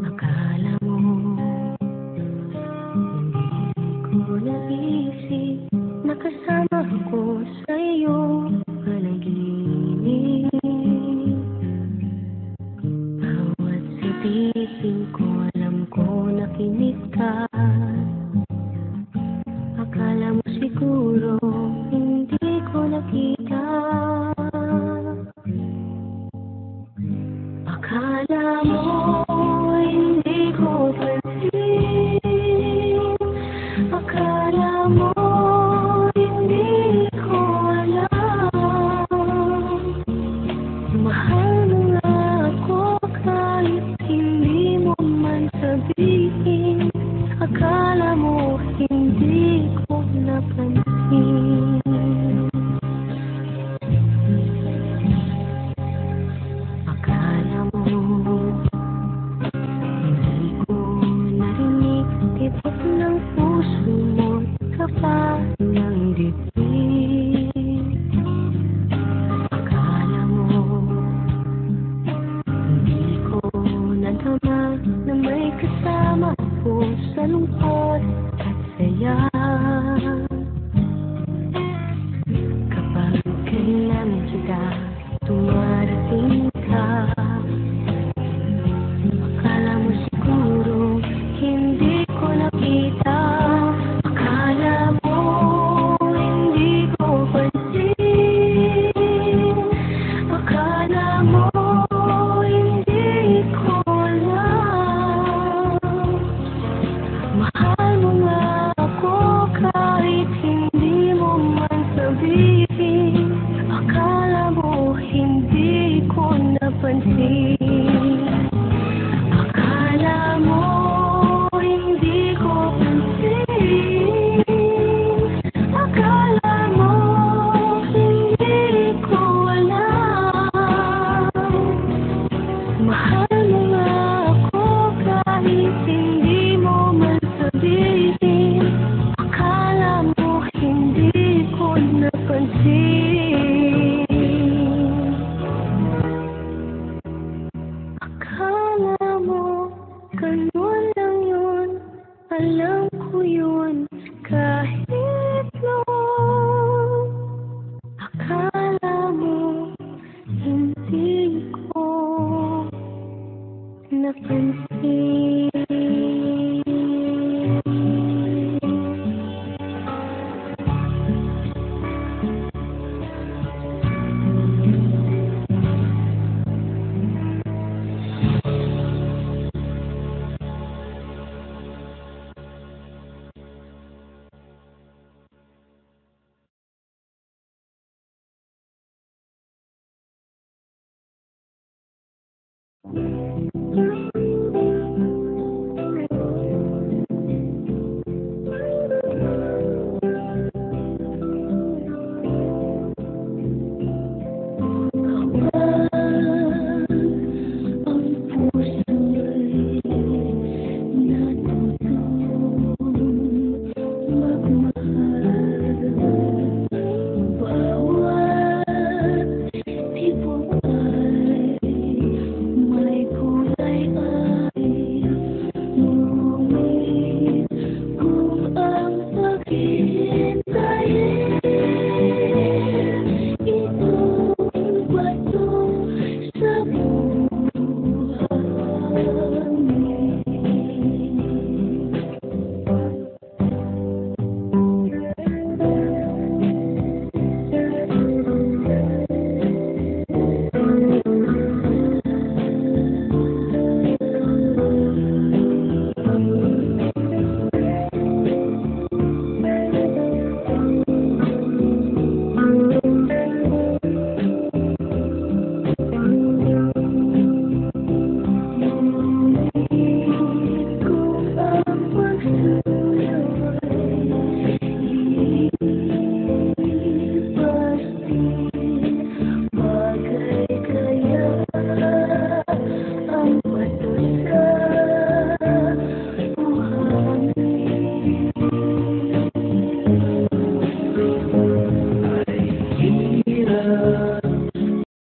Akala mo hindi ko naisip na kasama ako sa iyong panaginip. Bawat sipising ko alam ko nakinig ka. Akala mo siguro hindi ko nakita. Akala mo hindi ko pansin. Akala mo hindi ko alam. Mahal mo nga ako kahit hindi mo man sabihin. Akala mo hindi ko napansin. Akala mo hindi ko narinig tibok ng puso mo, kapal ng dibdib. Akala mo hindi ko nadama na may kasama ako sa lungkot at saya. Kapag kailangan kita, tumarating ka. Akala mo siguro hindi ko nakita. Akala mo hindi ko pansin. Akala mo hindi ko alam. Mahal mo nga ako kahit hindi mo man sabihin. Akala mo hindi ko napansin. Akala mo hindi ko pansin. Akala mo hindi ko alam. Mahal mo nga ako kahit hindi mo man sabihin. Akala mo hindi ko napansin. Akala mo ganun lang yun. Alam ko yun kahit noon. Akala mo hindi ko napansin.